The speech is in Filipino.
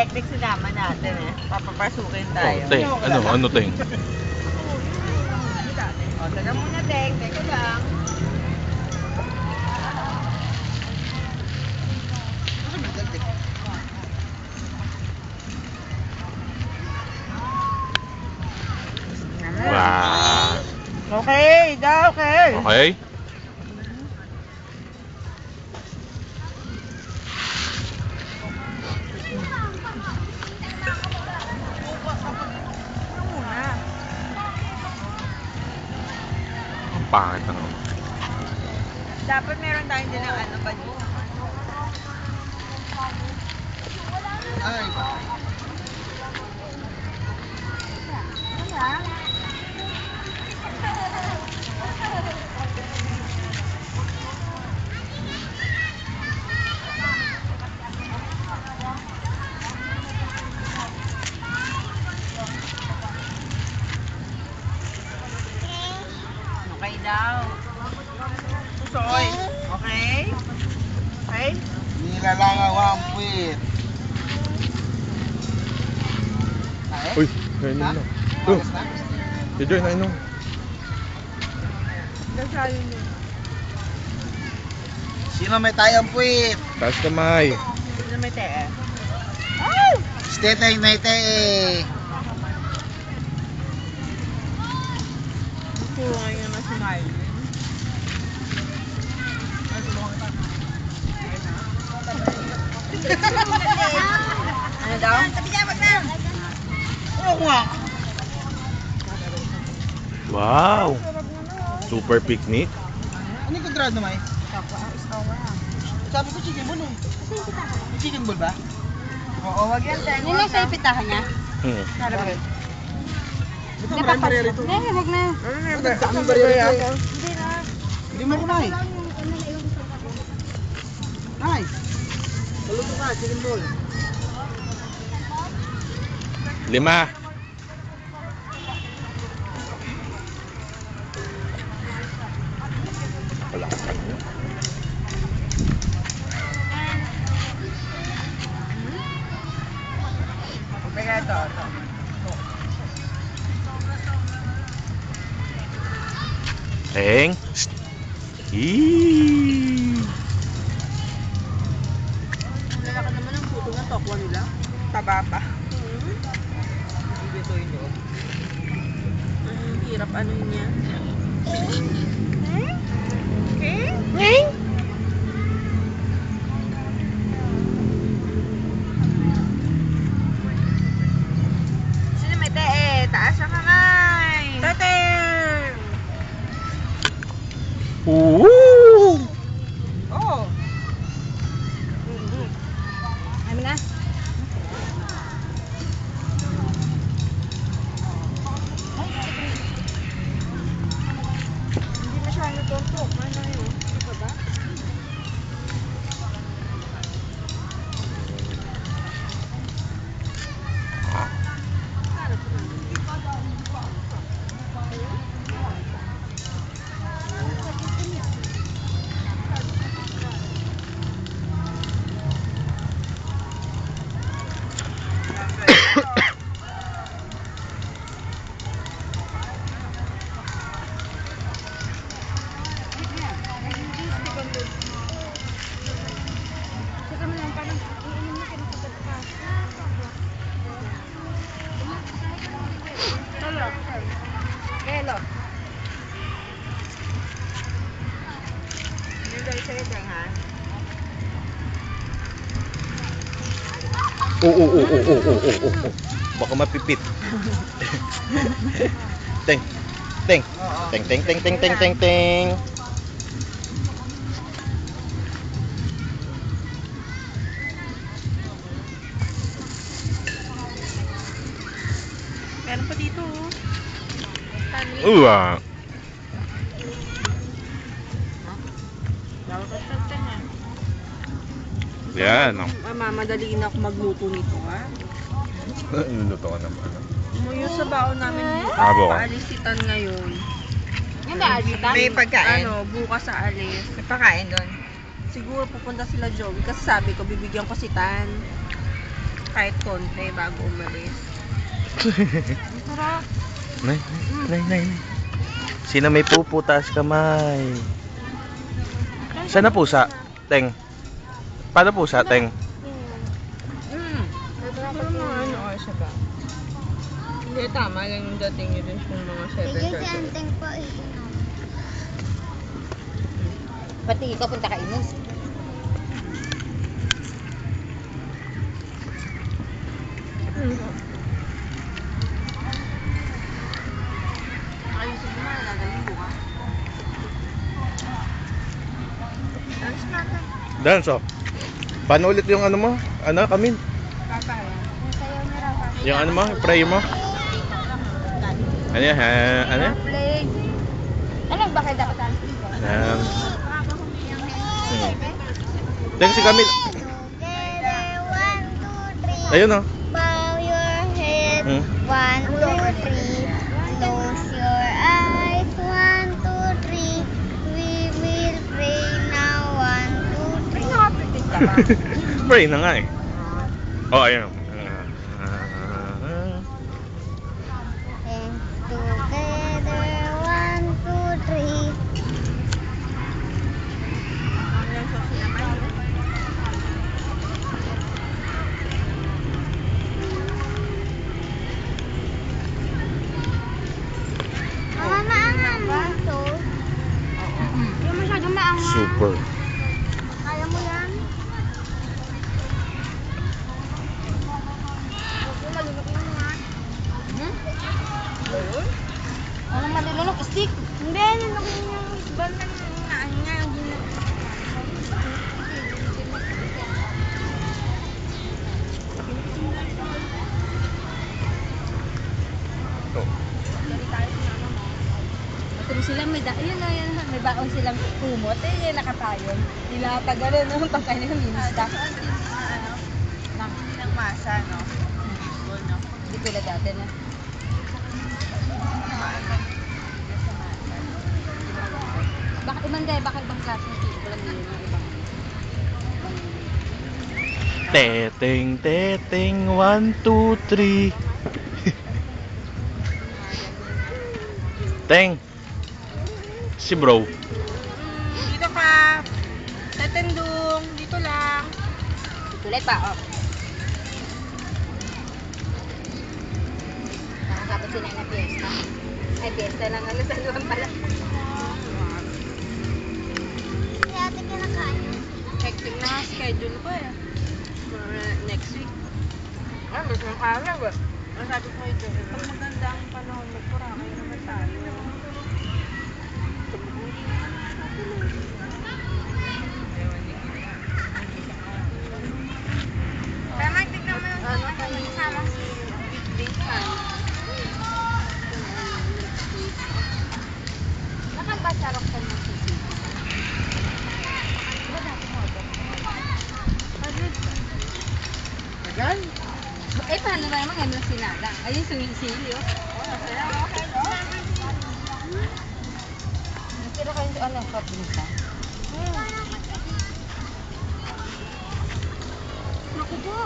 electric sinama natin eh. Papapasukin tayo. Oh, Teng. Ano, Teng? O, taga muna, Teng. Teka lang. Wow. Okay, okay. Okay? Ang pangit na naman. Dapat meron tayong din ng ano ba dito? Ay. Okay daw. Susoy. Okay? Okay? Nilalangaw ang puwit. Uy, nainom na. Alas na? Si Joy, nainom. Dasalo mo. Sino may tayong puwit? Taas kamay. Sino may tee? Stetay may tee. Tulungan nga na si Marlon. Ano daw? Oo nga. Wow. Super picnic. Ano yung kontrado may? Sabi ko chicken ball eh. Chicken ball ba? Oo, wag yan. Teng. Nila sa ipitahan niya? Sarap. Ito maraming barya rito. Hindi, wag na. Daming barya rito. Hindi na. Hindi mo kumain. Ay. Saluto ka, chicken ball. 5. Wala. Teka, ito. Teng. Eee. Lalaka naman ang puto ng tokwa nila. Taba pa. Dito yun doon. Ang hirap ano niya. Okay? Sino may tee? Taas ang kamay! Tete! Ooh. Oh! Ano na? Hindi masyado tontok. Ano yun? Ito ba? Saka mo lang parang iinom na kinukutot pa. Hello. Hello. Yung dali sa'yo, Teng, ha? Oh. Baka mapipit. Teng. Teng. Teng. Meron pa dito, oh. Stanley. Dapat pa sa Teng, ha? Yan. Mamadali na ako magluto nito, ha? Luluto ka naman. Umuyo sa baon namin bukas. Bukas. Paalisitan ngayon. Yan ba, alsitan? May pagkain. Bukas sa alis. May pagkain doon. Siguro pupunta sila Joey kasi sabi ko bibigyan ko si Tan. Kahit konti bago umalis. Sarap. Nay, nay, nay, nay. Sino may pupo, taas kamay. Saan na pusa? Teng. Paano pusa, Teng? Pero mga ano oras siya ba? Hindi, tama lang yung dating nyo dun kung mga 7:30. Pati ikaw punta ka Imus. Ayusin mo na, gagaling bukas. Dance natin. Dance, oh. Paano ulit yung ano mo? Ano, Kamin? Papaya. Sayaw na raw. Yung ano mo? Pray mo? Ano yan? Ano yan? Play. Ano ba kayo dapat ang Teng, si Kamil. Together, 1, 2, 3. Ayun, oh. Bow your head. Hmm. 1, 2, 3. Close your eyes. 1, 2, 3. We will pray now. 1, 2, 3. Pray na nga eh. Oh, ayun. And together, 1, 2, 3. Mama, maangan mo ito. Yung masyadong maangang. Super. Kaya mo yan? Yung malulok na nga. Anong malulok? Stick? Hindi, nalagyan niya yung isbal na niya. Pero sila ayun na yan, may baon silang kumot, eh, nakatayon. Nilatag gano'n, no? Pagkain nila minista. Ng masa, no? No? Hindi tulad dati na. Baka imanday, baka ibang klase ng tipo lang yun, yung ibang. Teteng, teteng, 1, 2, 3. Teng. Si bro. Dito ka. Tatendong. Dito lang. Tulad pa, oh. Nakakapos sila na fiesta. Ay, fiesta lang, ano, sa luwan pala. Si ate kinakain. Hectic na nga schedule ko eh. For next week. Ah, mas ng araw eh. Ang sabi ko ito, pag maganda ang panahon, magpurakay naman tayo. Kaya magtignan mo yung Ano kayo kasama si big fan? Nakabasarok ka ng sisi. Diba dati mo ito? Tagal? Eh, paano ba naman ngayon lang sinala? Ayun, sumisili, oh. Pero kayo, ano, hot drinks ba? Naku po.